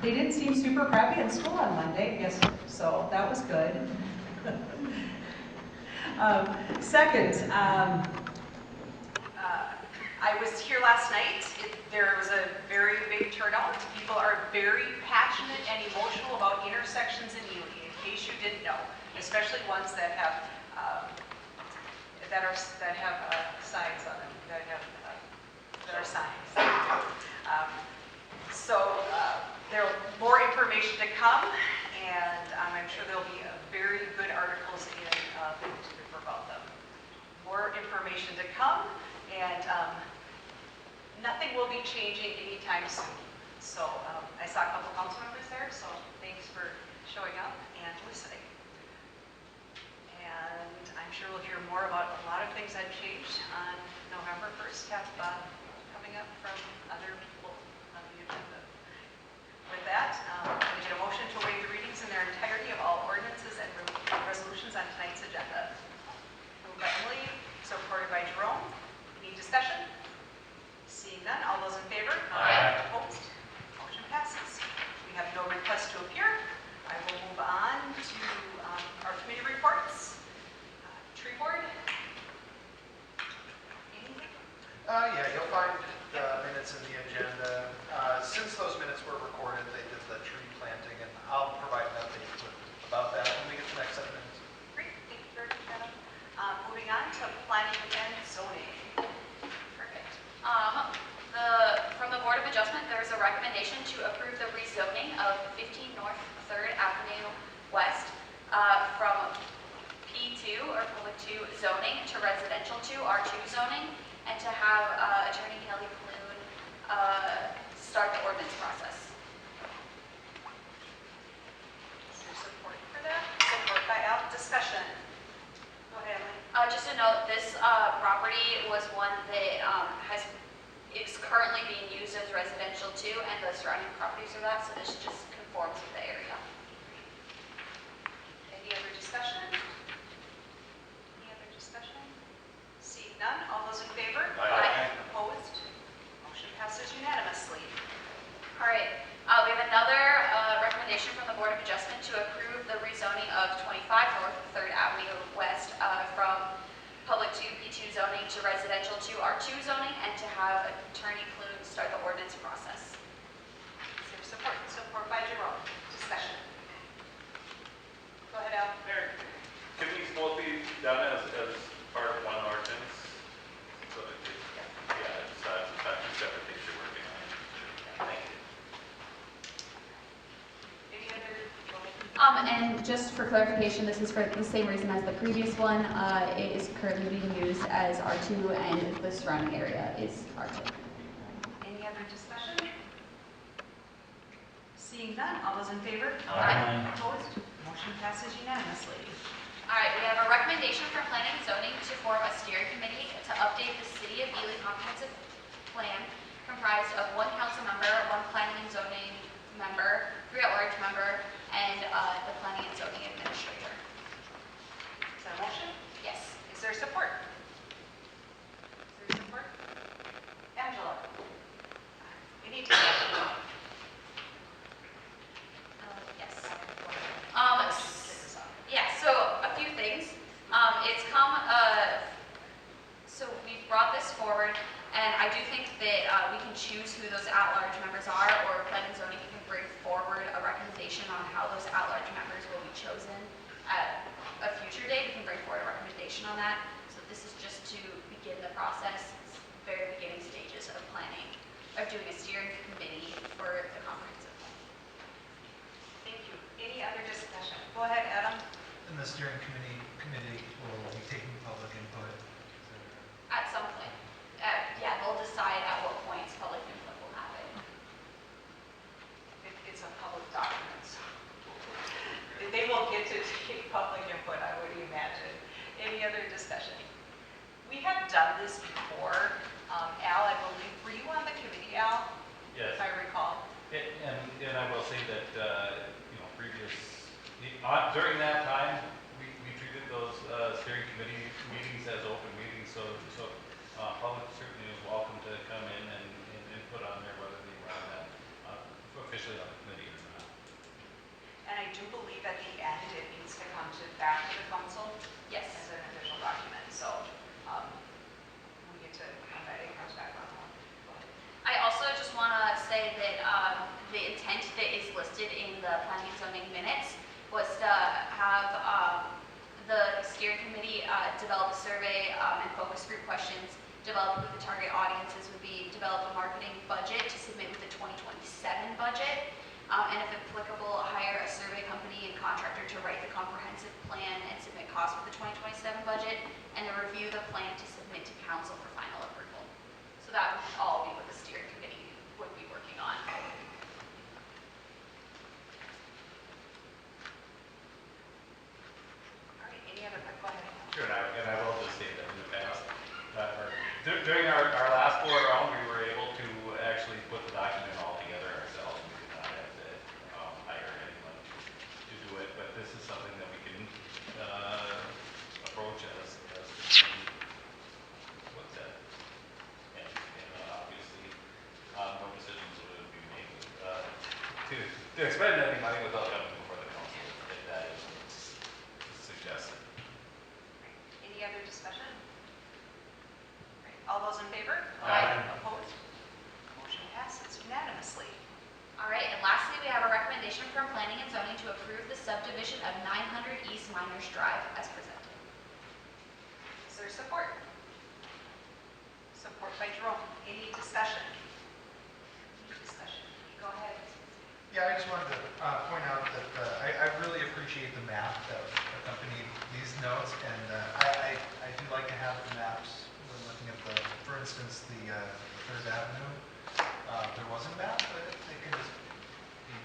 They didn't seem super crappy in school on Monday, yes, so that was good. Second, I was here last night. There was a very big turnout. People are very passionate and emotional about intersections in Ely, in case you didn't know, especially ones that have signs on them, that are signs. There are more information to come, and I'm sure there'll be very good articles in the newspaper about them. More information to come, and nothing will be changing anytime soon. So I saw a couple council members there, so thanks for showing up and listening. And I'm sure we'll hear more about a lot of things that changed on November 1st coming up from other people on the agenda. With that, I'm going to get a motion to waive the readings in their entirety of all ordinances and resolutions on tonight's agenda. Moved by Emily, supported by Jerome. Any discussion? Seeing none, all those in favor? Aye. Opposed? Motion passes. We have no request to appear. I will move on to our committee reports. Tree board. Anything? Yeah, you'll find the minutes in the agenda. Since those minutes were recorded, they did the tree planting, and I'll provide an update about that when we get to the next 7 minutes. Great, thank you very much, Adam. Moving on to planning and zoning. Perfect. From the Board of Adjustment, there is a recommendation to approve the rezoning of 15 North 3rd Avenue West from P2 or Public 2 zoning to Residential 2 R2 zoning, and to have Attorney Kelly Clune start the ordinance process. Is there support for that? Support by Al. Discussion. Go ahead, Emily. Just a note, this property was one that is currently being used as residential too, and the surrounding properties are that, so this just conforms with the area. Any other discussion? Any other discussion? Seeing none, all those in favor? Aye. Opposed? Motion passes unanimously. All right, we have another recommendation from the Board of Adjustment to approve the rezoning of 25 North 3rd Avenue West from Public 2 P2 zoning to Residential 2 R2 zoning, and to have Attorney Clune start the ordinance process. Is there support? Support by Jerome. Discussion. Go ahead, Al. Mayor, can these both be done as part of one ordinance? So that they, yeah, it's not two separate things you're working on. Thank you. Any other? And just for clarification, this is for the same reason as the previous one. It is currently being used as R2, and the surrounding area is R2. Any other discussion? Seeing none, all those in favor? Aye. Opposed? Motion passes unanimously. All right, we have a recommendation from Planning and Zoning to form a steering committee to update the City of Ely Comprehensive Plan, comprised of 1 council member, 1 planning and zoning member, 3 at-large member, and the planning and zoning administrator. Is there a motion? Yes. Is there support? Is there support? Angela? Any discussion? Yes. Kick us off. Yeah, so a few things. It's come, so we brought this forward, and I do think that we can choose who those at-large members are, or planning and zoning can bring forward a recommendation on how those at-large members will be chosen at a future date. We can bring forward a recommendation on that. So this is just to begin the process, very beginning stages of planning, of doing a steering committee for the comprehensive plan. Thank you. Any other discussion? Go ahead, Adam. And the steering committee will be taking public input. At some point. Yeah, they'll decide at what points public input will happen. It's a public document. They will get to take public input, I would imagine. Any other discussion? We have done this before. Al, I believe, were you on the committee, Al? Yes. If I recall. And I will say that, during that time, we treated those steering committee meetings as open meetings, so public certainly is welcome to come in and input on there, whether they were on that officially on the committee or do believe at the end, it needs to come back to the council Yes. as an official document, so we get to, when that it comes back on. Go ahead. I also just want to say that the intent that is listed in the planning and zoning minutes was to have the steering committee develop a survey and focus group questions, develop who the target audiences would be, develop a marketing budget to submit with the 2027 budget, and if applicable, hire a survey company and contractor to write the comprehensive plan and submit costs for the 2027 budget, and to review the plan to submit to council for final approval. So that would all be what the steering committee would be working on. All right, any other, go ahead. Sure, and I will just say that in the past, during our last board round, we were able to actually put the document all together ourselves. We did not have to hire anyone to do it, but this is something that we can approach as what's that? And obviously, no decisions would be made to expend any money without coming before the council, if that is what's suggested. Any other discussion? Right, all those in favor? Aye. Opposed? Motion passes unanimously. All right, and lastly, we have a recommendation from planning and zoning to approve the subdivision of 900 East Miners Drive as presented. Is there support? Support by Jerome. Any discussion? Any discussion? Go ahead. Yeah, I just wanted to point out that I really appreciate the map that accompanied these notes, and I do like to have the maps when looking at the, for instance, the Third Avenue. There was a map, but it can just be